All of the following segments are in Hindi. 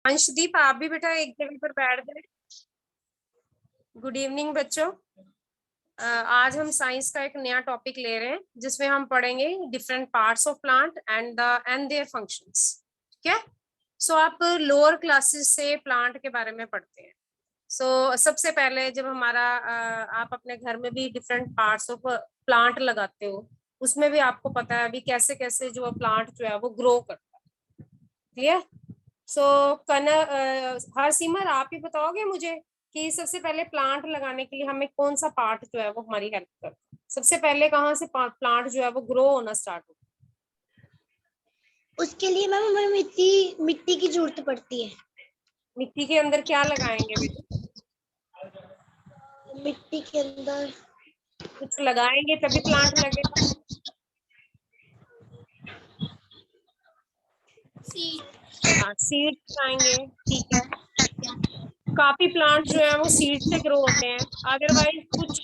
अंशदीप, आप भी बेटा एक जगह पर बैठ गए। गुड इवनिंग बच्चों। आज हम साइंस का एक नया टॉपिक ले रहे हैं जिसमें हम पढ़ेंगे different parts of plant and their functions. ठीक है। सो आप लोअर क्लासेस से प्लांट के बारे में पढ़ते हैं। सबसे पहले जब हमारा आप अपने घर में भी डिफरेंट पार्ट्स ऑफ प्लांट लगाते हो, उसमें भी आपको पता है अभी कैसे कैसे जो प्लांट जो है वो ग्रो करता है। क्लियर। सो हरसिमर, आप ही बताओगे मुझे कि सबसे पहले प्लांट लगाने के लिए हमें कौन सा पार्ट जो है वो हमारी हेल्प करता है। सबसे पहले कहाँ से प्लांट जो है वो ग्रो होना स्टार्ट होता उसके लिए मैम हमें मिट्टी की जरूरत पड़ती है। है। मिट्टी के अंदर क्या लगाएंगे बेटा? मिट्टी के अंदर कुछ लगाएंगे तभी प्लांट लगेगा। हाँ, सीड लगाएंगे। ठीक है। काफी प्लांट जो है वो सीड से ग्रो होते हैं। अदरवाइज कुछ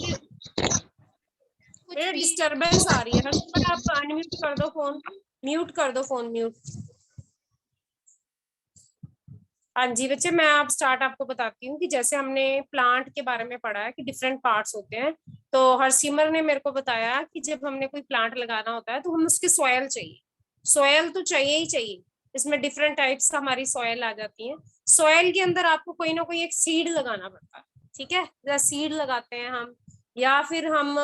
मेरा डिस्टरबेंस आ रही है। हर आप अनम्यूट कर दो फोन, म्यूट कर दो फोन, म्यूट। हाँ जी बच्चे, मैं आप स्टार्ट आपको बताती हूँ कि जैसे हमने प्लांट के बारे में पढ़ा है कि डिफरेंट पार्ट्स होते हैं। तो हरसिमर ने मेरे को बताया कि जब हमने कोई प्लांट लगाना होता है तो हम उसकी सॉयल चाहिए। सॉयल तो चाहिए ही चाहिए। इसमें डिफरेंट टाइप्स का हमारी सॉयल आ जाती है। सॉयल के अंदर आपको कोई ना कोई एक सीड लगाना पड़ता है। ठीक है, जैसे सीड लगाते हैं हम, या फिर हम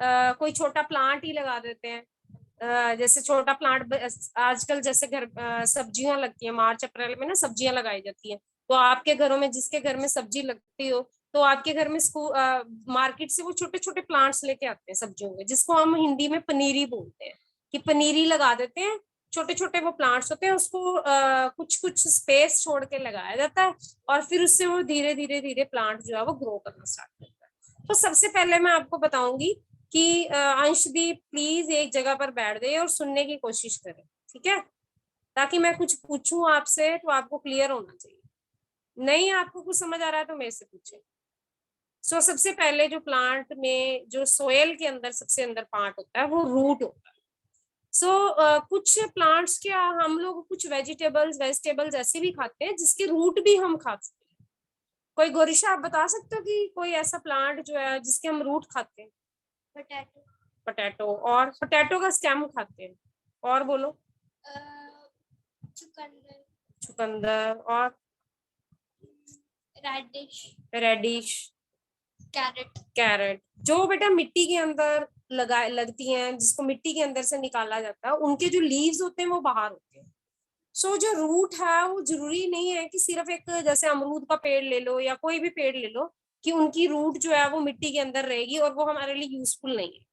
कोई छोटा प्लांट ही लगा देते हैं। जैसे छोटा प्लांट आजकल जैसे घर सब्जियां लगती है, मार्च अप्रैल में ना सब्जियां लगाई जाती है। तो आपके घरों में जिसके घर में सब्जी लगती हो, तो आपके घर में मार्केट से वो छोटे छोटे प्लांट्स लेके आते हैं सब्जियों के, जिसको हम हिंदी में पनीरी बोलते हैं। कि पनीरी लगा देते हैं। छोटे छोटे वो प्लांट्स होते हैं, उसको कुछ कुछ स्पेस छोड़ के लगाया जाता है। और फिर उससे वो धीरे धीरे धीरे प्लांट जो है वो ग्रो करना स्टार्ट करता है। तो सबसे पहले मैं आपको बताऊंगी कि अंशदीप प्लीज एक जगह पर बैठ गए और सुनने की कोशिश करें। ठीक है, ताकि मैं कुछ पूछूं आपसे तो आपको क्लियर होना चाहिए। नहीं आपको कुछ समझ आ रहा है तो मेरे से पूछे। सबसे पहले जो प्लांट में जो सोयल के अंदर सबसे अंदर पार्ट होता है वो रूट होता है। कुछ प्लांट्स क्या हम लोग कुछ वेजिटेबल्स ऐसे भी खाते हैं जिसके रूट भी हम खा सकते हैं। कोई गोरिशा आप बता सकते हो कि कोई ऐसा प्लांट जो है जिसके हम रूट खाते हैं? पोटैटो। पोटैटो, और पोटैटो का स्टेम खाते हैं। और बोलो। चुकंदर। चुकंदर, और रेडिश। Reddish, carat. कैरेट। जो बेटा मिट्टी के अंदर लगती हैं, जिसको मिट्टी के अंदर से निकाला जाता है, उनके जो लीव्स होते हैं वो बाहर होते हैं। जो रूट है वो जरूरी नहीं है कि सिर्फ एक जैसे अमरूद का पेड़ ले लो या कोई भी पेड़ ले लो कि उनकी रूट जो है वो मिट्टी के अंदर रहेगी और वो हमारे लिए यूजफुल नहीं है।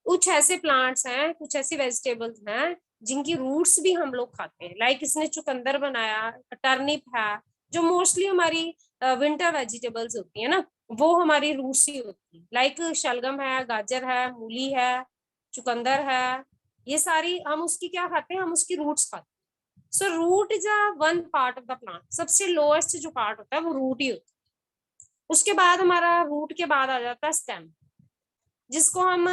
कुछ ऐसे प्लांट्स हैं, कुछ ऐसी वेजिटेबल्स हैं जिनकी रूट्स भी हम लोग खाते हैं। लाइक इसने चुकंदर बनाया, टर्निप है, जो मोस्टली हमारी विंटर वेजिटेबल्स होती है ना, वो हमारी रूट्स ही होती है। लाइक शलगम है, गाजर है, मूली है, चुकंदर है। ये सारी हम उसकी क्या खाते हैं, हम उसकी रूट्स खाते हैं। Root is a one part of the plant. सबसे लोएस्ट जो पार्ट होता है वो रूट ही होता है। उसके बाद हमारा रूट के बाद आ जाता है स्टेम, जिसको हम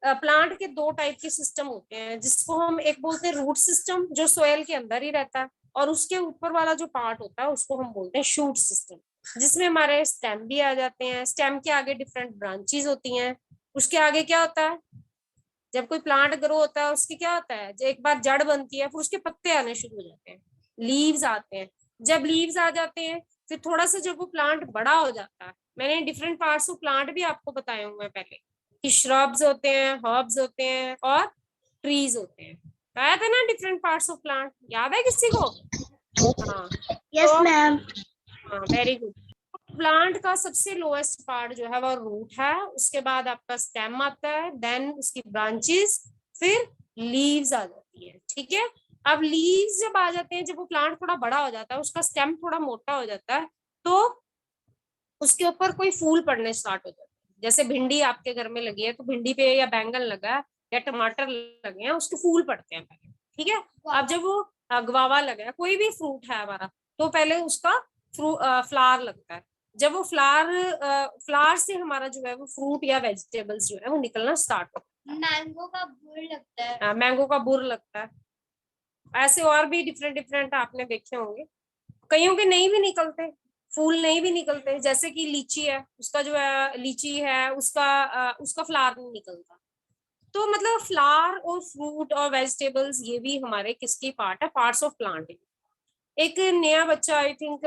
प्लांट के दो टाइप के सिस्टम होते हैं, जिसको हम एक बोलते हैं रूट सिस्टम, जो सोयल के अंदर ही रहता है, और उसके ऊपर वाला जो पार्ट होता है उसको हम बोलते हैं शूट सिस्टम, जिसमें हमारे स्टेम भी आ जाते हैं। स्टेम के आगे डिफरेंट ब्रांचेस होती हैं। उसके आगे क्या होता है, जब कोई प्लांट ग्रो होता है उसकी क्या होता है, एक बार जड़ बनती है, फिर उसके पत्ते आने शुरू हो जाते हैं, लीव्स आते हैं। जब लीव्स आ जाते हैं, फिर थोड़ा सा जब वो प्लांट बड़ा हो जाता है, मैंने डिफरेंट पार्ट्स ऑफ प्लांट भी आपको बताए हुए हैं पहले कि श्रब्स होते हैं, हर्ब्स होते हैं, और ट्रीज होते हैं। बताया था ना डिफरेंट पार्ट्स ऑफ प्लांट, याद है किसी को? हाँ। यस तो मैम। हाँ, वेरी गुड। प्लांट का सबसे लोएस्ट पार्ट जो है वो रूट है। उसके बाद आपका स्टेम आता है, देन उसकी ब्रांचेस, फिर लीव्स आ जाती है। ठीक है। अब लीव्स जब आ जाते हैं, जब वो प्लांट थोड़ा बड़ा हो जाता है, उसका स्टेम थोड़ा मोटा हो जाता है, तो उसके ऊपर कोई फूल पड़ने स्टार्ट हो जाते हैं। जैसे भिंडी आपके घर में लगी है, तो भिंडी पे या बैंगन लगा है या टमाटर लगे हैं, उसके फूल पड़ते हैं पहले। ठीक है। अब जब वो गवावा लगा है, कोई भी फ्रूट है हमारा, तो पहले उसका फ्लावर लगता है। जब वो फ्लावर से हमारा जो है वो फ्रूट या वेजिटेबल्स जो है वो निकलना स्टार्ट होता है। मैंगो का बुर लगता है। मैंगो का बुर लगता है। ऐसे और भी डिफरेंट डिफरेंट आपने देखे होंगे। कईयों के नहीं भी निकलते, फूल नहीं भी निकलते, जैसे कि लीची है, उसका जो है लीची है उसका फ्लावर नहीं निकलता। तो मतलब फ्लावर और फ्रूट और वेजिटेबल्स ये भी हमारे किसकी पार्ट है, पार्ट्स ऑफ प्लांट। एक नया बच्चा, आई थिंक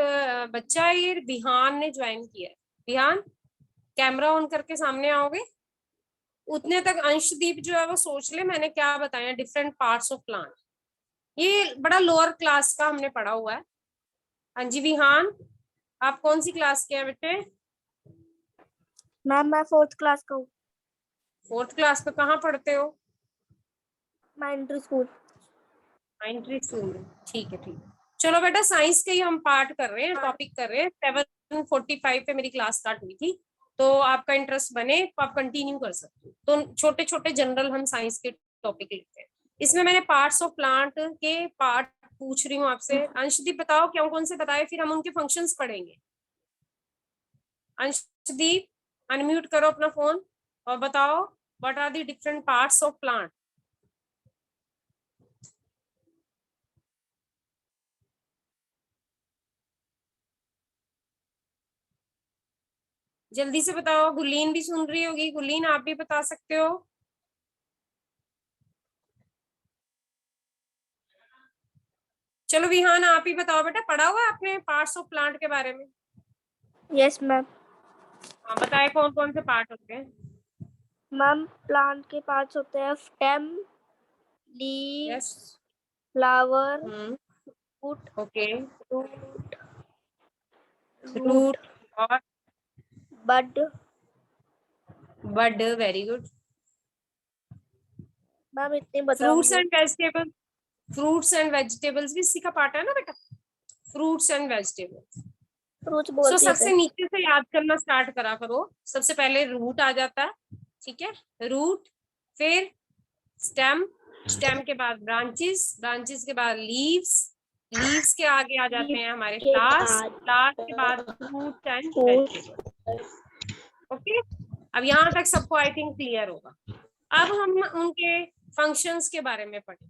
बच्चा है ये, बिहान ने ज्वाइन किया है। बिहान, कैमरा ऑन करके सामने आओगे? उतने तक अंशदीप जो है वो सोच ले मैंने क्या बताया डिफरेंट पार्ट्स ऑफ प्लांट। ये बड़ा लोअर क्लास का हमने पढ़ा हुआ है। हाँ जी विहान, आप कौन सी क्लास के हैं बेटे? मैम मैं 4th क्लास का हूँ। 4th क्लास का, कहाँ पढ़ते हो? माइंट्री स्कूल। माइंट्री स्कूल में, ठीक है ठीक है। चलो बेटा, साइंस के ही हम पार्ट कर रहे हैं, टॉपिक कर रहे हैं। 7:45 पे मेरी क्लास स्टार्ट हुई थी, तो आपका इंटरेस्ट बने तो आप कंटिन्यू कर सकते हो। तो छोटे छोटे जनरल हम साइंस के टॉपिक लेते हैं। इसमें मैंने पार्ट्स ऑफ प्लांट के पार्ट पूछ रही हूँ आपसे। अंशदीप बताओ क्यों, कौन से बताए, फिर हम उनके फंक्शंस पढ़ेंगे। अंशदीप, अनम्यूट करो अपना फोन और बताओ what are the different parts of plant. जल्दी से बताओ। गुलीन भी सुन रही होगी, गुलीन आप भी बता सकते हो। चलो विहान आप ही बताओ बेटा, पढ़ा हुआ है आपने पार्ट्स ऑफ प्लांट के बारे में? Yes ma'am. हाँ बताए कौन कौन से पार्ट होते हैं। मैम प्लांट के पार्ट्स होते हैं stem, leave, yes. Flower, root, okay. Root, root और bud. Bud, very good. Ma'am इतने फ्रूट्स बताऊंगी। And vegetables, fruits and vegetables भी इसी का पार्ट है ना बेटा, फ्रूट्स एंड वेजिटेबल्स। फ्रूट्स सो बोलती सबसे है। नीचे से याद करना स्टार्ट करा करो। सबसे पहले रूट आ जाता है, ठीक है, रूट, फिर स्टेम, स्टेम के बाद ब्रांचेस, ब्रांचेस के बाद लीव्स, लीव्स के आगे आ जाते हैं हमारे के फ्लावर्स, बाद फ्लावर्स के बाद fruits and fruit. Vegetables. Okay, अब यहाँ तक सबको आई थिंक क्लियर होगा। अब हम उनके फंक्शंस के बारे में पढ़ें।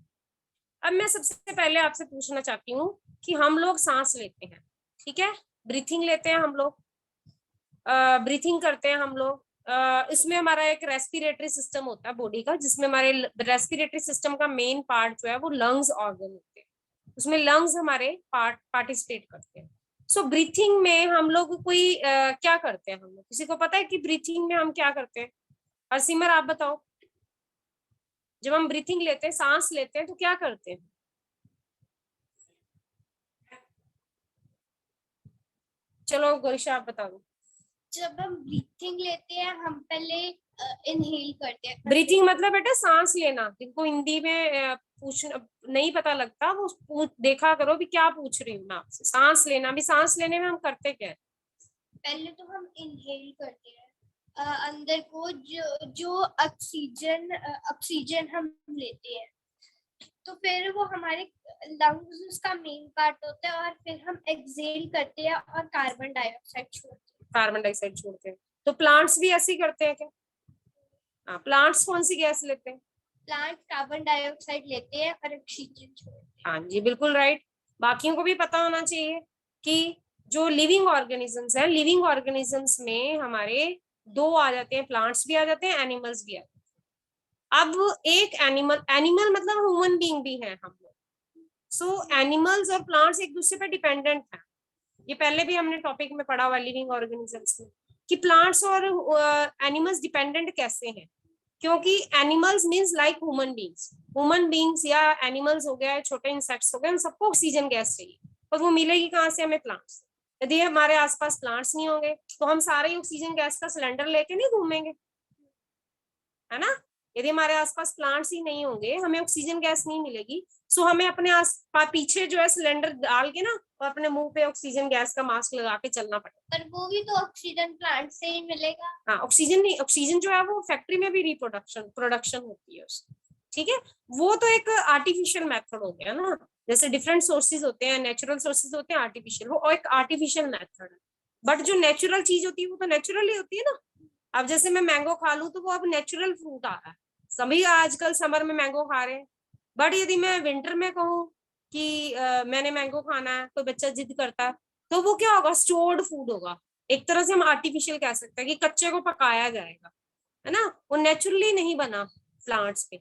अब मैं सबसे पहले आपसे पूछना चाहती हूँ कि हम लोग सांस लेते हैं, ठीक है, ब्रीथिंग लेते हैं हम लोग, ब्रीथिंग करते हैं हम लोग। इसमें हमारा एक रेस्पिरेटरी सिस्टम होता है बॉडी का, जिसमें हमारे रेस्पिरेटरी सिस्टम का मेन पार्ट जो है वो लंग्स ऑर्गन होते हैं, उसमें लंग्स हमारे पार्टिसिपेट करते हैं। सो ब्रीथिंग में हम लोग कोई क्या करते हैं, हम लोग किसी को पता है कि ब्रीथिंग में हम क्या करते हैं? हरसिमर आप बताओ, जब हम ब्रीथिंग लेते हैं, सांस लेते हैं, तो क्या करते हैं? चलो गोरिशा आप बता दो। जब हम ब्रीथिंग लेते हैं हम पहले इनहेल करते हैं। ब्रीथिंग मतलब बेटा सांस लेना, जिनको हिंदी में पूछ नहीं पता लगता वो देखा करो भी क्या पूछ रही हूँ मैं आपसे। सांस लेना भी, सांस लेने में हम करते क्या है? पहले तो हम इनहेल करते हैं अंदर को जो ऑक्सीजन हम लेते हैं, तो फिर वो हमारे लंग्स उसका मेन पार्ट होता है, और फिर हम एक्सहेल करते हैं और कार्बन डाइऑक्साइड छोड़ते हैं। कार्बन डाइऑक्साइड छोड़ते हैं। तो प्लांट्स भी ऐसे ही करते हैं क्या? हाँ, प्लांट्स कौन सी गैस लेते हैं? प्लांट कार्बन डाइऑक्साइड लेते हैं और ऑक्सीजन छोड़ते हैं। हाँ जी बिल्कुल राइट। बाकियों को भी पता होना चाहिए कि जो लिविंग ऑर्गेनिजम्स है, लिविंग ऑर्गेनिजम्स में हमारे दो आ जाते हैं, प्लांट्स भी आ जाते हैं, एनिमल्स भी आ जाते हैं। अब एक एनिमल, एनिमल मतलब ह्यूमन बीइंग भी है हम लोग। सो एनिमल्स और प्लांट्स एक दूसरे पर डिपेंडेंट है। ये पहले भी हमने टॉपिक में पढ़ा हुआ लिविंग ऑर्गेनिजम्स में कि प्लांट्स और एनिमल्स डिपेंडेंट कैसे हैं, क्योंकि animals means like human beings या एनिमल्स हो गया, छोटे इंसेक्ट्स हो गए, उन सबको ऑक्सीजन गैस चाहिए, और वो मिलेगी कहाँ से? हमें प्लांट्स। यदि हमारे आसपास प्लांट्स नहीं होंगे तो हम सारे ही ऑक्सीजन गैस का सिलेंडर लेके नहीं घूमेंगे, है ना। यदि हमारे आसपास प्लांट्स ही नहीं होंगे, हमें ऑक्सीजन गैस नहीं मिलेगी। सो हमें अपने आस पीछे जो है सिलेंडर डाल के ना, और अपने मुंह पे ऑक्सीजन गैस का मास्क लगा के चलना पड़ेगा। पर वो भी तो ऑक्सीजन प्लांट से ही मिलेगा। हाँ, ऑक्सीजन नहीं, ऑक्सीजन जो है वो फैक्ट्री में भी प्रोडक्शन होती है उसकी, ठीक है। वो तो एक आर्टिफिशियल मेथड हो गया ना, जैसे डिफरेंट सोर्सेज होते हैं, नेचुरल सोर्सेज होते हैं, आर्टिफिशियल, वो एक आर्टिफिशियल मेथड है। बट जो नेचुरल चीज होती है वो तो नेचुरल ही होती है ना। अब जैसे मैं मैंगो खा लूं तो वो अब नेचुरल फ्रूट आ रहा है, सभी आजकल समर में मैंगो खा रहे हैं। बट यदि मैं विंटर में कहूँ कि मैंने मैंगो खाना है, कोई बच्चा जिद करता है, तो वो क्या होगा, स्टोर्ड फूड होगा। एक तरह से हम आर्टिफिशियल कह सकते हैं कि कच्चे को पकाया जाएगा, है ना, वो नेचुरली नहीं बना प्लांट्स पे।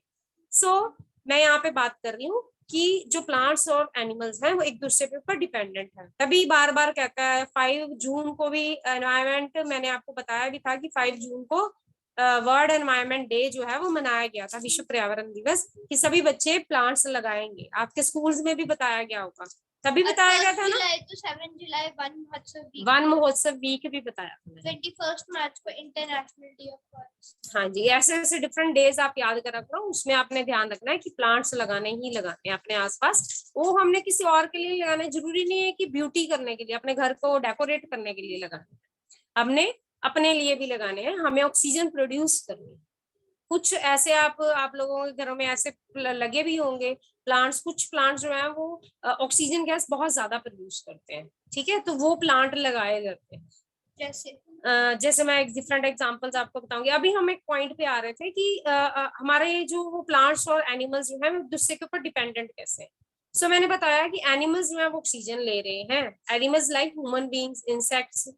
सो मैं यहाँ पे बात कर रही हूँ कि जो प्लांट्स और एनिमल्स हैं वो एक दूसरे के ऊपर डिपेंडेंट है। तभी बार बार कहता है 5 जून को भी एनवायरमेंट, मैंने आपको बताया भी था कि 5 जून को वर्ल्ड एनवायरमेंट डे जो है वो मनाया गया था, विश्व पर्यावरण दिवस, कि सभी बच्चे प्लांट्स लगाएंगे। आपके स्कूल्स में भी बताया गया होगा, तभी बताया गया था ना। जुलाई तो 7 जुलाई वन महोत्सव वीक, वन महोत्सव वीक भी बताया था। 21 मार्च को इंटरनेशनल डे ऑफ फॉरेस्ट। हाँ जी, ऐसे ऐसे डिफरेंट डेज आप याद कर रखना, उसमें आपने ध्यान रखना है कि प्लांट्स लगाने ही लगाने हैं अपने आसपास। वो हमने किसी और के लिए लगाना है, जरूरी नहीं है कि ब्यूटी करने के लिए, अपने घर को डेकोरेट करने के लिए लगाना है, हमने अपने लिए भी लगाने हैं, हमें ऑक्सीजन प्रोड्यूस करनी है। कुछ ऐसे आप लोगों के घरों में ऐसे लगे भी होंगे प्लांट्स, कुछ प्लांट्स जो है वो ऑक्सीजन गैस बहुत ज्यादा प्रोड्यूस करते हैं, ठीक है, तो वो प्लांट लगाए जाते हैं। जैसे मैं एक डिफरेंट एग्जांपल्स आपको बताऊंगी। अभी हम एक पॉइंट पे आ रहे थे कि हमारे जो वो प्लांट्स और एनिमल्स जो है वो दूसरे के ऊपर डिपेंडेंट कैसे हैं। सो मैंने बताया कि एनिमल्स जो है वो ऑक्सीजन ले रहे हैं, animals like human beings, insects,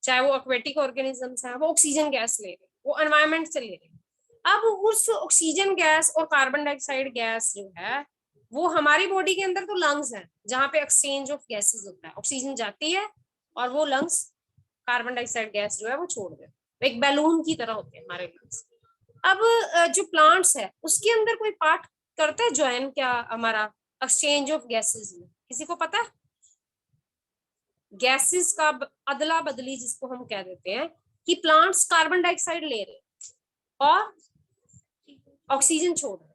चाहे वो एक्वेटिक ऑर्गेनिजम्स हैं, वो ऑक्सीजन गैस ले रहे हैं, वो एनवायरमेंट से ले रहे हैं। अब उस ऑक्सीजन गैस और कार्बन डाइऑक्साइड गैस जो है वो हमारी बॉडी के अंदर तो लंग्स है जहाँ पे एक्सचेंज ऑफ गैसेस होता है, ऑक्सीजन जाती है और वो लंग्स कार्बन डाइऑक्साइड गैस जो है वो छोड़ दे, एक बैलून की तरह होते हैं हमारे लंग्स। अब जो प्लांट्स है उसके अंदर कोई पार्ट करता है ज्वाइन क्या हमारा एक्सचेंज ऑफ गैसेस में, किसी को पता है? गैसेस का अदला बदली जिसको हम कह देते हैं, कि प्लांट्स कार्बन डाइऑक्साइड ले रहे हैं और ऑक्सीजन छोड़ रहे हैं।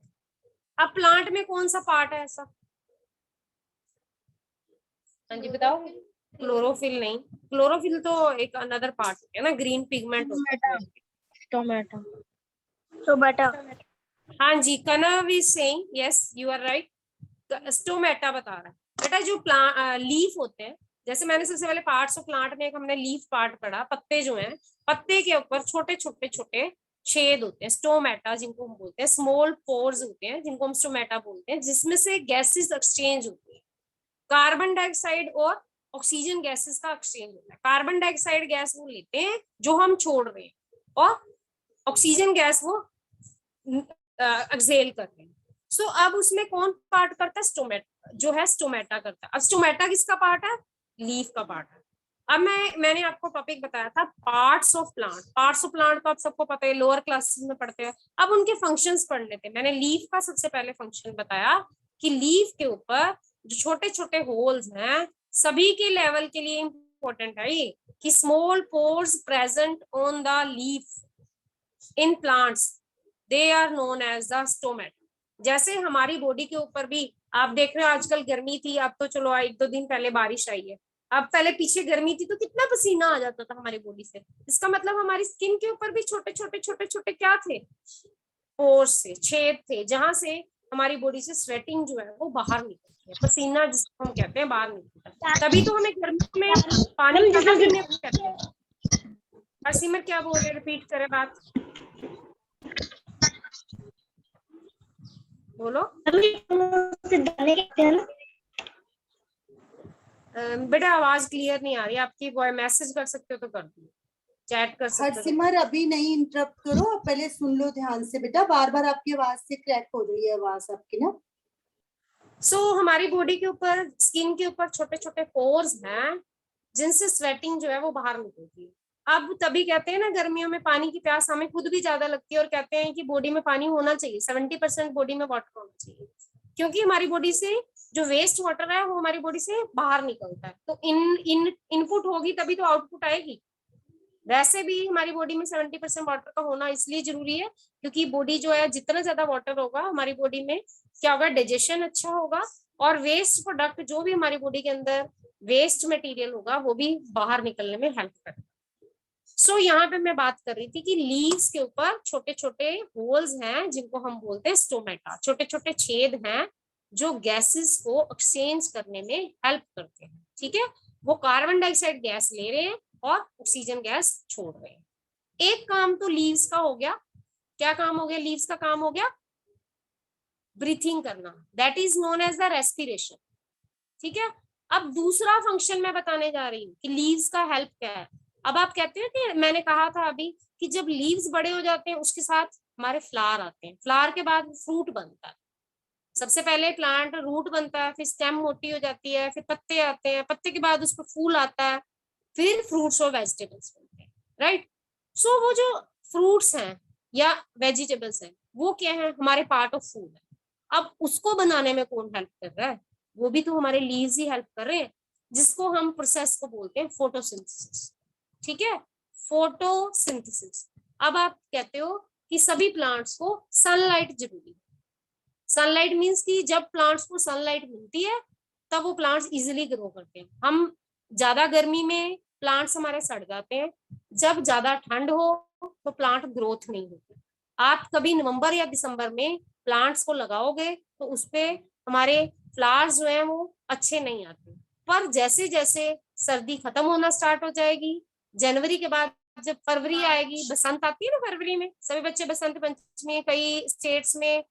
अब प्लांट में कौन सा पार्ट है ऐसा? हाँ जी बताओ। क्लोरोफिल नहीं, क्लोरोफिल तो एक अनदर पार्ट है ना, ग्रीन पिगमेंट होता है। टोमेटो। हाँ जी, Kanav is saying yes you are right, stomata बता रहा है बेटा। जो प्लांट लीफ होते हैं, जैसे मैंने सबसे पहले पार्ट्स ऑफ प्लांट में एक हमने लीफ पार्ट पढ़ा, पत्ते जो हैं, पत्ते के ऊपर छोटे छोटे छोटे छेद होते हैं, स्टोमेटा जिनको हम बोलते हैं, स्मॉल पोर्स होते हैं जिनको हम स्टोमेटा बोलते हैं, जिसमें से गैसेस एक्सचेंज होती है। कार्बन डाइऑक्साइड और ऑक्सीजन गैसेस का एक्सचेंज होता है। कार्बन डाइऑक्साइड गैस वो लेते हैं जो हम छोड़ रहे हैं और ऑक्सीजन गैस वो एक्सहेल कर रहे हैं। सो अब उसमें कौन पार्ट करता है? स्टोमेटा जो है, स्टोमेटा करता है। अब स्टोमेटा किसका पार्ट है? लीफ का पार्ट है। अब मैंने आपको टॉपिक बताया था parts of plant. Parts of plant तो आप सबको पता है, लोअर क्लासेस में पढ़ते हैं। अब उनके फंक्शंस पढ़ लेते हैं। मैंने लीफ का सबसे पहले फंक्शन बताया कि लीफ के ऊपर जो छोटे छोटे होल्स हैं, सभी के लेवल के लिए इंपॉर्टेंट है ये, कि small pores present on the leaf in plants, they are known as the stomata. जैसे हमारी बॉडी के ऊपर भी आप देख रहे हो, आजकल गर्मी थी, अब तो चलो 1-2 दिन पहले बारिश आई है। अब पहले पीछे गर्मी थी तो कितना पसीना आ जाता था हमारी बॉडी से। इसका मतलब हमारी स्किन के ऊपर भी छोटे छोटे छोटे छोटे क्या थे? पोर्स से, छेद थे, जहां से हमारी बॉडी से स्वेटिंग जो है वो बाहर निकलती है, पसीना जिसको हम कहते हैं बाहर निकलता है। तभी तो हमें गर्मी में पानी ज्यादा पीने को कहते हैं। हरसिमर क्या बोल रहे, रिपीट करें बात, बोलो बेटा। आवाज क्लियर नहीं आ रही आपकी, वो मैसेज कर सकते हो तो कर दो, चैट कर सकते हो। हरसिमर अभी नहीं इंटरप्ट करो, पहले सुन लो ध्यान से बेटा, बार बार आपकी आवाज से क्रैक हो रही है आवाज आपकी ना। सो हमारी बॉडी के ऊपर, स्किन के ऊपर छोटे छोटे पोर्स हैं जिनसे स्वेटिंग जो है वो बाहर निकलती है। अब तभी कहते हैं ना, गर्मियों में पानी की प्यास हमें खुद भी ज्यादा लगती है और कहते हैं कि बॉडी में पानी होना चाहिए, 70% बॉडी में वाटर होना चाहिए, क्योंकि हमारी बॉडी से जो वेस्ट वाटर है वो हमारी बॉडी से बाहर निकलता है। तो इनपुट होगी तभी तो आउटपुट आएगी। वैसे भी हमारी बॉडी में 70% वाटर का होना इसलिए जरूरी है क्योंकि बॉडी जो है, जितना ज्यादा वाटर होगा हमारी बॉडी में क्या होगा, डाइजेशन अच्छा होगा और वेस्ट प्रोडक्ट जो भी हमारी बॉडी के अंदर वेस्ट मटेरियल होगा वो भी बाहर निकलने में हेल्प करेगा। सो यहाँ पे मैं बात कर रही थी कि लीव्स के ऊपर छोटे छोटे होल्स हैं जिनको हम बोलते हैं स्टोमेटा, छोटे छोटे छेद हैं जो गैसेस को एक्सचेंज करने में हेल्प करते हैं। ठीक है, वो कार्बन डाइऑक्साइड गैस ले रहे हैं और ऑक्सीजन गैस छोड़ रहे हैं। एक काम तो लीव्स का हो गया। क्या काम हो गया? लीव्स का काम हो गया ब्रीथिंग करना, that is known as the respiration. ठीक है, अब दूसरा फंक्शन मैं बताने जा रही हूँ कि लीव्स का हेल्प क्या है। अब आप कहते हो कि मैंने कहा था अभी कि जब लीव्स बड़े हो जाते हैं उसके साथ हमारे फ्लावर आते हैं, फ्लावर के बाद फ्रूट बनता है। सबसे पहले प्लांट रूट बनता है, फिर स्टेम मोटी हो जाती है, फिर पत्ते आते हैं, पत्ते के बाद उस पर फूल आता है, फिर फ्रूट्स और वेजिटेबल्स बनते हैं, राइट। सो वो जो फ्रूट्स हैं या वेजिटेबल्स हैं वो क्या है, हमारे पार्ट ऑफ फूड है। अब उसको बनाने में कौन हेल्प कर रहा है, वो भी तो हमारे लीव्स ही हेल्प कर रहे हैं, जिसको हम प्रोसेस को बोलते हैं फोटोसिंथेसिस। ठीक है, फोटोसिंथेसिस। अब आप कहते हो कि सभी प्लांट्स को सनलाइट जरूरी है। सनलाइट मींस कि जब प्लांट्स को सनलाइट मिलती है तब वो प्लांट्स इजीली ग्रो करते हैं। हम ज्यादा गर्मी में प्लांट्स हमारे सड़ जाते हैं, जब ज्यादा ठंड हो तो प्लांट ग्रोथ नहीं होती। आप कभी नवंबर या दिसंबर में प्लांट्स को लगाओगे तो उसपे हमारे फ्लावर्स जो है वो अच्छे नहीं आते। पर जैसे जैसे सर्दी खत्म होना स्टार्ट हो जाएगी, जनवरी के बाद जब फरवरी आएगी, बसंत आती है ना फरवरी में, सभी बच्चे बसंत पंचमी, कई स्टेट्स में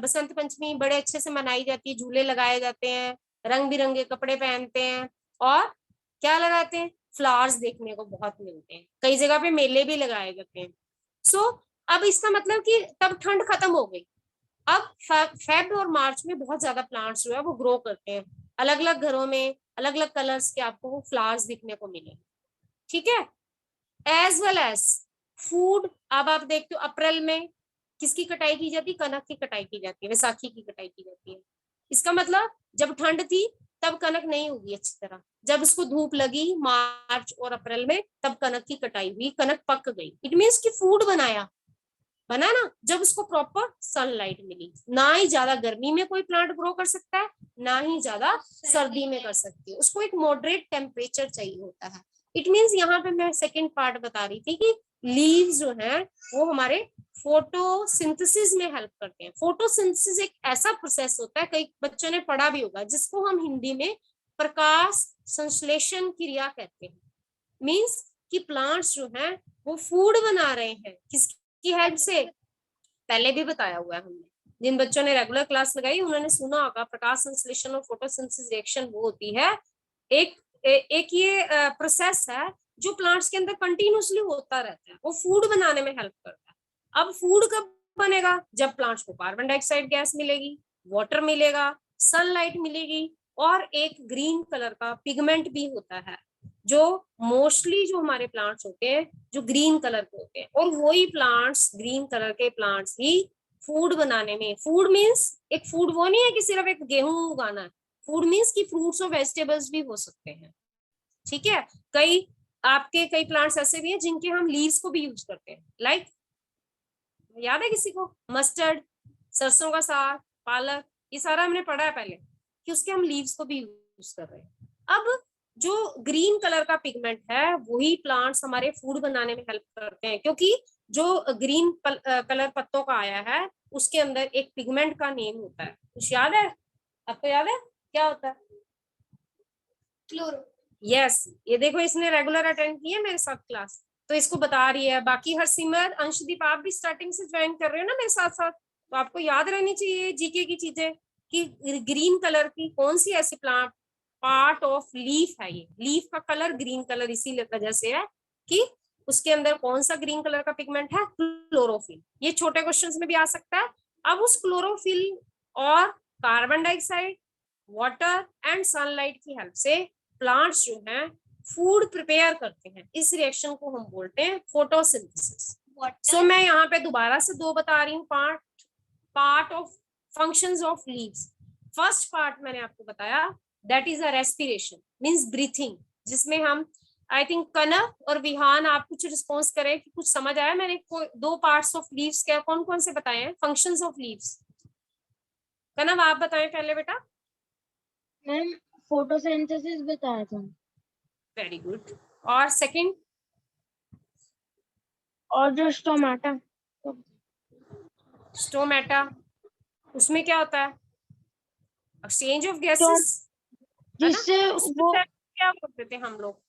बसंत पंचमी बड़े अच्छे से मनाई जाती है, झूले लगाए जाते हैं, रंग बिरंगे कपड़े पहनते हैं और क्या लगाते हैं, फ्लावर्स देखने को बहुत मिलते हैं, कई जगह पे मेले भी लगाए जाते हैं। सो अब इसका मतलब कि तब ठंड खत्म हो गई। अब फेब और मार्च में बहुत ज्यादा प्लांट्स जो है वो ग्रो करते हैं, अलग अलग घरों में अलग अलग कलर्स के आपको वो फ्लावर्स दिखने को मिलेंगे। ठीक है, एज वेल एज फूड। अब आप देखते हो अप्रैल में किसकी कटाई की जाती है, कनक की कटाई की जाती है, वैसाखी की कटाई की जाती है। इसका मतलब जब ठंड थी तब कनक नहीं होगी अच्छी तरह, जब उसको धूप लगी मार्च और अप्रैल में तब कनक की कटाई हुई, कनक पक गई। इट मीन्स कि फूड बना ना जब उसको प्रॉपर सनलाइट मिली। ना ही ज्यादा गर्मी में कोई प्लांट ग्रो कर सकता है, ना ही ज्यादा सर्दी में कर सकती है, उसको एक मॉडरेट टेम्परेचर चाहिए होता है। इट मीन्स यहाँ पे मैं सेकेंड पार्ट बता रही थी कि लीव्स जो है वो हमारे फोटोसिंथेसिस में हेल्प करते हैं। फोटोसिंथेसिस एक ऐसा प्रोसेस होता है, कई बच्चों ने पढ़ा भी होगा, जिसको हम हिंदी में प्रकाश संश्लेषण क्रिया कहते हैं। मीन्स कि प्लांट्स जो है वो फूड बना रहे हैं किसकी हेल्प से, पहले भी बताया हुआ है हमने, जिन बच्चों ने रेगुलर क्लास लगाई उन्होंने सुना होगा प्रकाश संश्लेषण और फोटोसिंथेसिस रिएक्शन वो होती है एक ये प्रोसेस है जो प्लांट्स के अंदर कंटिन्यूअसली होता रहता है, वो फूड बनाने में हेल्प करता है। अब फूड कब बनेगा, जब प्लांट्स को कार्बन डाइऑक्साइड गैस मिलेगी, वाटर मिलेगा, सनलाइट मिलेगी और एक ग्रीन कलर का पिगमेंट भी होता है जो मोस्टली जो हमारे प्लांट्स होते हैं जो ग्रीन कलर के होते हैं, और वही प्लांट्स ग्रीन कलर के प्लांट्स ही फूड बनाने में, फूड मीन्स एक फूड वो नहीं है कि सिर्फ एक गेहूं उगाना है, फूड मीन्स की फ्रूट्स और वेजिटेबल्स भी हो सकते हैं। ठीक है, कई प्लांट्स ऐसे भी हैं जिनके हम लीव्स को भी यूज करते हैं, लाइक याद है किसी को, मस्टर्ड, सरसों का साग, पालक, ये सारा हमने पढ़ा है पहले कि उसके हम लीव्स को भी यूज कर रहे हैं। अब जो ग्रीन कलर का पिगमेंट है वही प्लांट्स हमारे फूड बनाने में हेल्प करते हैं, क्योंकि जो ग्रीन कलर पत्तों का आया है उसके अंदर एक पिगमेंट का नेम होता है, कुछ याद है आपको, याद है क्या होता है, क्लोरो। यस, ये देखो इसने रेगुलर अटेंड किया मेरे साथ क्लास तो इसको बता रही है। बाकी हर सिमर, अंशदीप आप भी स्टार्टिंग से ज्वाइन कर रहे हो ना मेरे साथ साथ, तो आपको याद रहनी चाहिए जीके की चीजें कि ग्रीन कलर की कौन सी ऐसी प्लांट पार्ट ऑफ लीफ है, ये लीफ का कलर ग्रीन कलर इसी वजह से है कि उसके अंदर कौन सा ग्रीन कलर का पिगमेंट है, क्लोरोफिल। ये छोटे क्वेश्चंस में भी आ सकता है। अब उस क्लोरोफिल और carbon dioxide, water and sunlight की हेल्प से प्लांट्स जो हैं फूड प्रिपेयर करते हैं, इस रिएक्शन को हम बोलते हैं फोटोसिंथेसिस। सो मैं यहाँ पे दोबारा से दो बता रही हूँ part of functions of leaves. First part मैंने आपको बताया that is a respiration means breathing, जिसमें हम आई थिंक कनक और विहान आप कुछ रिस्पॉन्स करें कि कुछ समझ आया। मैंने दो पार्ट्स ऑफ लीव्स क्या कौन कौन से बताए हैं, फंक्शंस ऑफ लीव्स। कनक आप बताएं पहले बेटा। मैम फोटोसिंथेसिस बताया था। Very good. और सेकंड? और जो स्टोमेटा उसमें क्या होता है, एक्सचेंज ऑफ गैसेस, जिससे वो क्या बोलते थे हम लोग,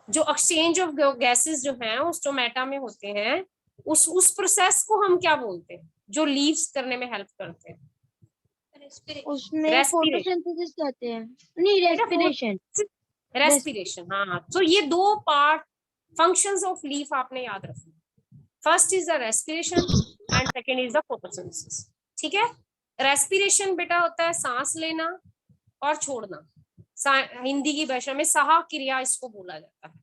जो एक्सचेंज ऑफ गैसेस जो है वो स्टोमेटा में होते हैं, उस प्रोसेस को हम क्या बोलते हैं, जो लीव्स करने में हेल्प करते हैं। उसमें Respiration. फोटोसिंथेसिस कहते हैं, नहीं रेस्पिरेशन। रेस्पिरेशन, हाँ। तो ये दो पार्ट फंक्शंस ऑफ लीफ आपने याद रखना। First is the respiration and second is the photosynthesis. ठीक है। रेस्पिरेशन बेटा होता है सांस लेना और छोड़ना। हिंदी की भाषा में साह क्रिया इसको बोला जाता है,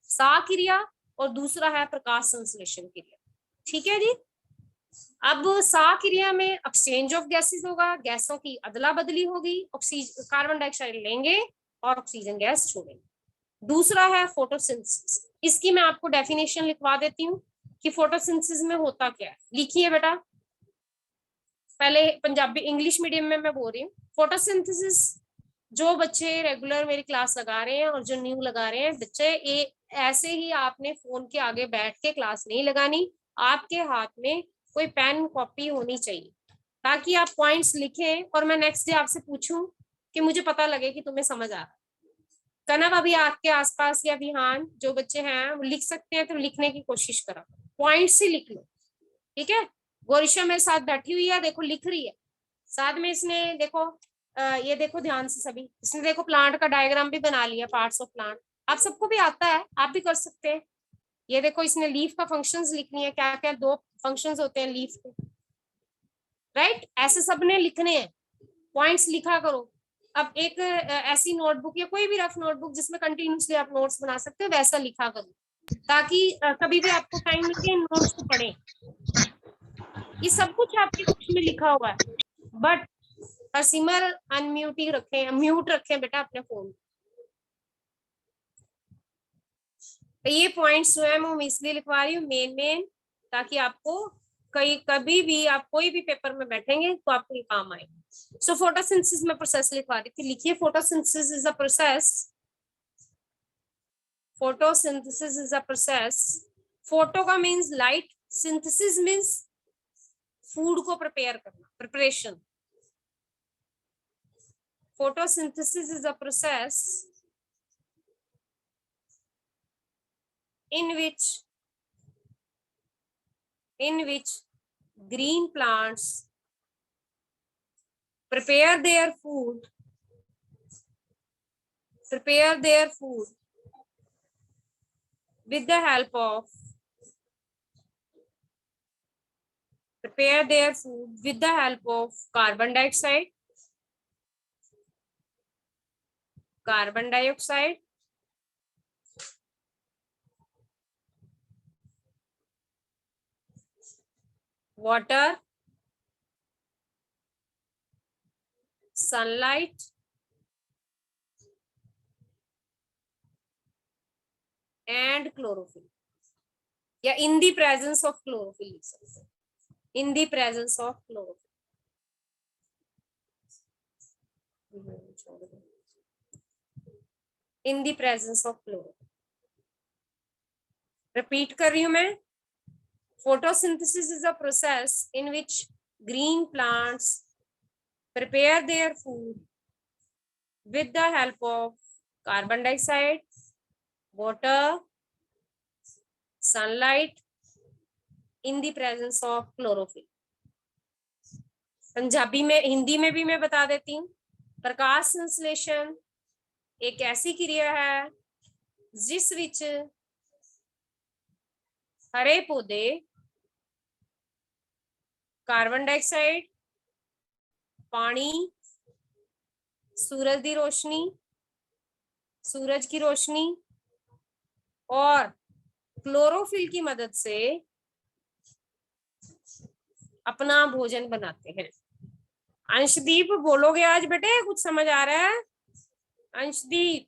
साह क्रिया। और दूसरा है प्रकाश संश्लेषण क्रिया। ठीक है जी। अब साह क्रिया में एक्सचेंज ऑफ गैसेस होगा, गैसों की अदला बदली होगी, ऑक्सीजन कार्बन डाइऑक्साइड लेंगे और ऑक्सीजन गैस छोड़ेंगे। दूसरा है फोटोसिंथेसिस। इसकी मैं आपको डेफिनेशन लिखवा देती हूँ कि फोटोसिंथेसिस में होता क्या है। लिखिए बेटा, पहले पंजाबी इंग्लिश मीडियम में मैं बोल रही हूँ। फोटोसिंथेसिस, जो बच्चे रेगुलर मेरी क्लास लगा रहे हैं और जो न्यू लगा रहे हैं बच्चे, ऐसे ही आपने फोन के आगे बैठ के क्लास नहीं लगानी। आपके हाथ में कोई पेन कॉपी होनी चाहिए ताकि आप पॉइंट्स लिखें और मैं नेक्स्ट डे आपसे पूछूं कि मुझे पता लगे कि तुम्हें समझ आ रहा है। कनव, अभी आपके आसपास या विहान जो बच्चे हैं वो लिख सकते हैं तो लिखने की कोशिश करो, पॉइंट्स ही लिख लो। ठीक है। गोरिशा मेरे साथ बैठी हुई है, देखो लिख रही है साथ में। इसने देखो ये देखो ध्यान से सभी, इसने देखो प्लांट का डायग्राम भी बना लिया, पार्ट्स ऑफ प्लांट। आप सबको भी आता है, आप भी कर सकते हैं। ये देखो इसने लीफ का फंक्शंस लिखनी है, क्या क्या दो फंक्शंस होते हैं लीफ के, राइट। ऐसे सबने लिखने हैं, पॉइंट्स लिखा करो। अब एक ऐसी नोटबुक या कोई भी रफ नोटबुक जिसमें कंटिन्यूसली आप नोट्स बना सकते हो, वैसा लिखा करो ताकि कभी भी आपको टाइम मिले नोट्स को पढ़े। ये सब कुछ आपके बुक्स में लिखा हुआ है, बट हरसिमर अनम्यूट ही रखें, म्यूट रखें बेटा अपने फोन। तो ये पॉइंट्स जो है मैं इसलिए लिखवा रही हूँ मेन ताकि आपको कभी भी आप कोई भी पेपर में बैठेंगे तो आपको ये काम आए। सो फोटोसिंथेसिस में प्रोसेस लिखवा रही थी, लिखिए photosynthesis is a process. Photosynthesis is a process. Photo का means light, synthesis means food को प्रिपेयर करना, preparation. Photosynthesis is a process in which green plants prepare their food with the help of carbon dioxide, water, sunlight, and chlorophyll, या in the presence of chlorophyll, in the presence of chlorophyll। In the presence of chlorophyll। Repeat कर रही हूं मैं। Photosynthesis is a process in which green plants prepare their food with the help of carbon dioxide, water, sunlight, in the presence of chlorophyll। Punjabi में, हिंदी में भी मैं बता देती हूँ। प्रकाश संश्लेषण एक ऐसी क्रिया है जिस विच हरे पौधे कार्बन डाइऑक्साइड, पानी, सूरज की रोशनी और क्लोरोफिल की मदद से अपना भोजन बनाते हैं। अंशदीप बोलोगे आज बेटे, कुछ समझ आ रहा है? अंशदीप,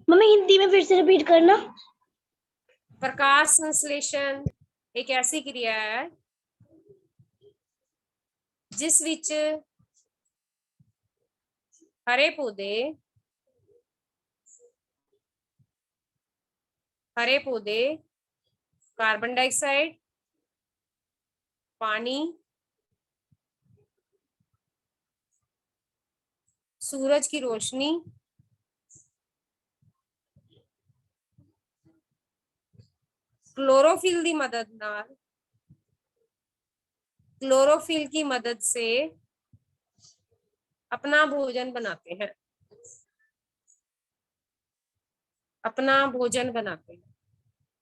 मम्मी हिंदी में फिर से रिपीट करना। प्रकाश संश्लेषण एक ऐसी क्रिया है जिस विच हरे पौधे कार्बन डाइऑक्साइड, पानी, सूरज की रोशनी क्लोरोफिल की मदद से अपना भोजन बनाते हैं,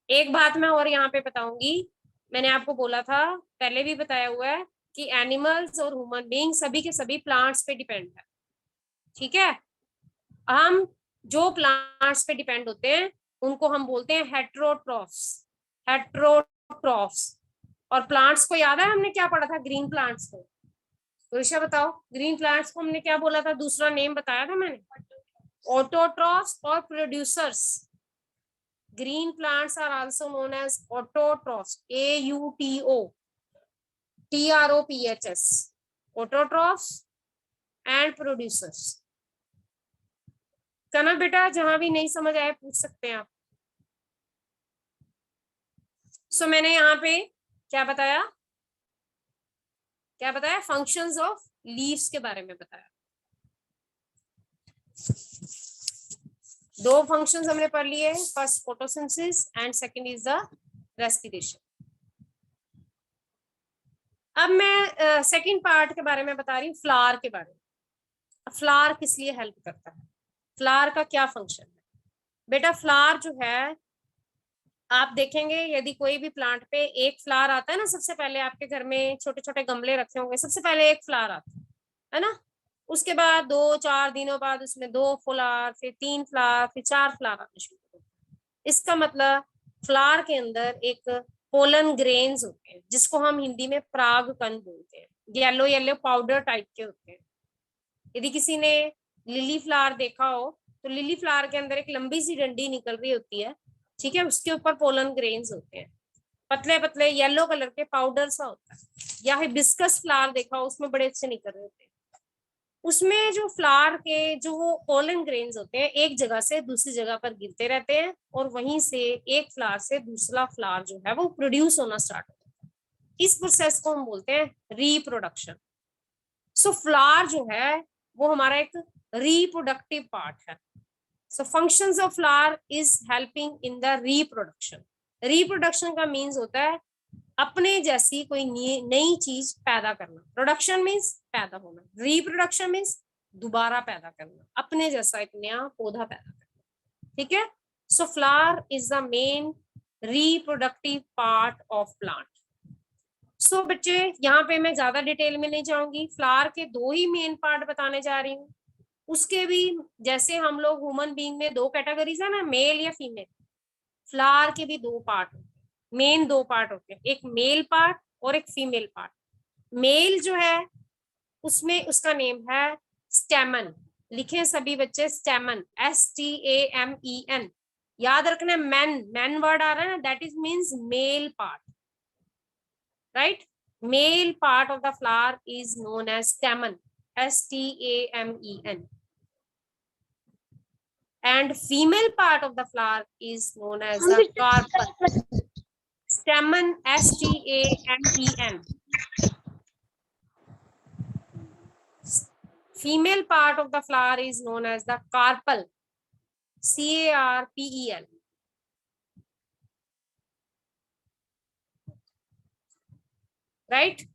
एक बात मैं और यहाँ पे बताऊंगी, मैंने आपको बोला था, पहले भी बताया हुआ है कि एनिमल्स और ह्यूमन बीइंग सभी के सभी प्लांट्स पे डिपेंड है। ठीक है, हम जो प्लांट्स पे डिपेंड होते हैं उनको हम बोलते हैं हेट्रोट्रॉफ्स। और प्लांट्स को याद है हमने क्या पढ़ा था, ग्रीन प्लांट्स को? ऋषा बताओ, ग्रीन प्लांट्स को हमने क्या बोला था, दूसरा नेम बताया था मैंने, ऑटोट्रॉफ्स और producers. Green plants are also known as autotrophs, AUTOTROPHS, autotrophs and producers. कहना बेटा, जहां भी नहीं समझ आए पूछ सकते हैं आप। सो मैंने यहाँ पे क्या बताया, फंक्शंस ऑफ लीव्स के बारे में बताया। 2 फंक्शंस हमने पढ़ लिए, first photosynthesis and second is the respiration. अब मैं सेकंड पार्ट के बारे में बता रही हूँ, फ्लावर के बारे में। फ्लावर किस लिए हेल्प करता है, फ्लावर का क्या फंक्शन है? बेटा फ्लावर जो है, आप देखेंगे यदि कोई भी प्लांट पे एक फ्लावर आता है ना, सबसे पहले आपके घर में छोटे छोटे गमले रखे होंगे, सबसे पहले एक फ्लावर आता है ना, उसके बाद 2-4 दिनों बाद उसमें 2 फ्लावर, फिर 3 फ्लावर, फिर 4 फ्लावर आने शुरू होते हैं। इसका मतलब फ्लावर के अंदर एक पोलन ग्रेन्स होते हैं, जिसको हम हिंदी में परागकण बोलते हैं, येलो येलो पाउडर टाइप के होते हैं। यदि किसी ने लिली फ्लावर देखा हो तो लिली फ्लावर के अंदर एक लंबी सी डंडी निकल रही होती है, ठीक है, उसके ऊपर पोलन ग्रेन्स होते हैं, पतले पतले येलो कलर के पाउडर सा होता है। या हिबिस्कस फ्लावर देखा हो, उसमें बड़े अच्छे निकल रहे होते हैं। उसमें जो फ्लावर के जो पोलन ग्रेन्स होते हैं एक जगह से दूसरी जगह पर गिरते रहते हैं, और वहीं से एक फ्लावर से दूसरा फ्लावर जो है वो प्रोड्यूस होना स्टार्ट होता है। इस प्रोसेस को हम बोलते हैं रिप्रोडक्शन। सो फ्लावर जो है वो हमारा एक रिप्रोडक्टिव पार्ट है। So functions of flower is helping in the reproduction. Reproduction का means होता है अपने जैसी कोई नई चीज पैदा करना। प्रोडक्शन मीन्स पैदा होना, रिप्रोडक्शन मीन्स दोबारा पैदा करना, अपने जैसा एक नया पौधा पैदा करना। ठीक है, so flower is the main reproductive part of plant. So बच्चे यहाँ पे मैं ज्यादा डिटेल में नहीं जाऊंगी, फ्लावर के 2 ही मेन पार्ट बताने जा रही हूँ। उसके भी जैसे हम लोग ह्यूमन बीइंग में 2 कैटेगरीज है ना, मेल या फीमेल, फ्लावर के भी 2 पार्ट होते हैं, मेन 2 पार्ट होते हैं, एक मेल पार्ट और एक फीमेल पार्ट। मेल जो है उसमें उसका नेम है स्टेमन, लिखे सभी बच्चे स्टेमन, STAMEN, याद रखना। मैन वर्ड आ रहा है ना, that is means male part, right. Male part of the flower is known as stamen, STAMEN, and female part of the flower is known as the carpel. Stamen, STAMEN. Female part of the flower is known as the carpel, CARPEL. Right?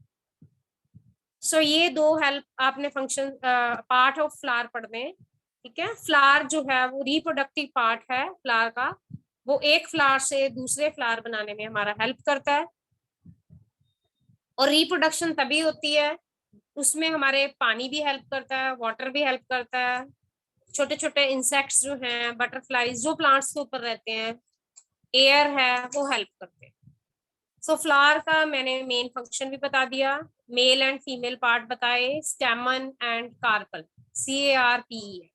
So ये 2 हेल्प आपने फंक्शन पार्ट ऑफ फ्लावर पढ़ने हैं। ठीक है, फ्लावर जो है वो रिप्रोडक्टिव पार्ट है फ्लावर का, वो एक फ्लावर से दूसरे फ्लावर बनाने में हमारा हेल्प करता है। और रिप्रोडक्शन तभी होती है, उसमें हमारे पानी भी हेल्प करता है, वाटर भी हेल्प करता है, छोटे छोटे इंसेक्ट्स जो हैं, बटरफ्लाईज जो प्लांट्स के ऊपर रहते हैं, एयर है, वो हेल्प करते हैं। सो फ्लावर का मैंने मेन फंक्शन भी बता दिया, मेल एंड फीमेल पार्ट बताए, स्टेमन एंड कार्पल, CARPEL।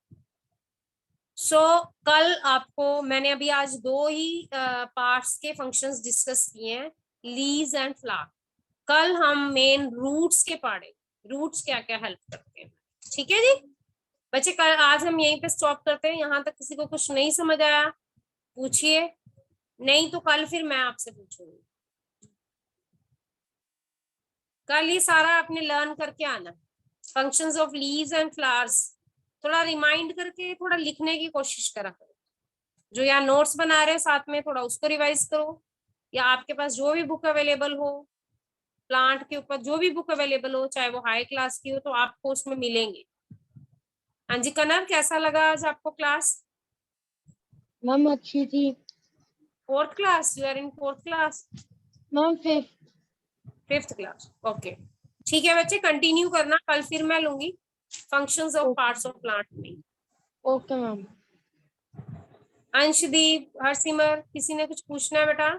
सो कल आपको मैंने अभी आज 2 ही पार्ट्स के फंक्शंस डिस्कस किए हैं, लीव्स एंड फ्लावर। कल हम मेन रूट्स के पढ़े, रूट्स क्या क्या हेल्प करते हैं। ठीक है जी बच्चे, कल आज हम यहीं पे स्टॉप करते हैं। यहाँ तक किसी को कुछ नहीं समझ आया पूछिए, नहीं तो कल फिर मैं आपसे पूछूंगी। कल ये सारा आपने लर्न करके आना, functions of leaves and flowers, थोड़ा रिमाइंड करके थोड़ा लिखने की कोशिश करा करो। जो यहाँ नोट्स बना रहे हो साथ में थोड़ा उसको रिवाइज करो, या आपके पास जो भी बुक अवेलेबल हो, प्लांट के ऊपर जो भी बुक अवेलेबल हो, चाहे वो हाई क्लास की हो, तो आपको उसमें मिलेंगे। हाँ जी कनर, कैसा लगा आज आपको क्लास? मैम अच्छी थी। Fourth class, you are in fourth class? Ma'am fifth class, okay. ठीक है बच्चे, कंटिन्यू करना, कल फिर मैं लूंगी functions of parts of plant में। Okay ma'am. अंशदीप, हरसिमर, किसी ने कुछ पूछना है बेटा?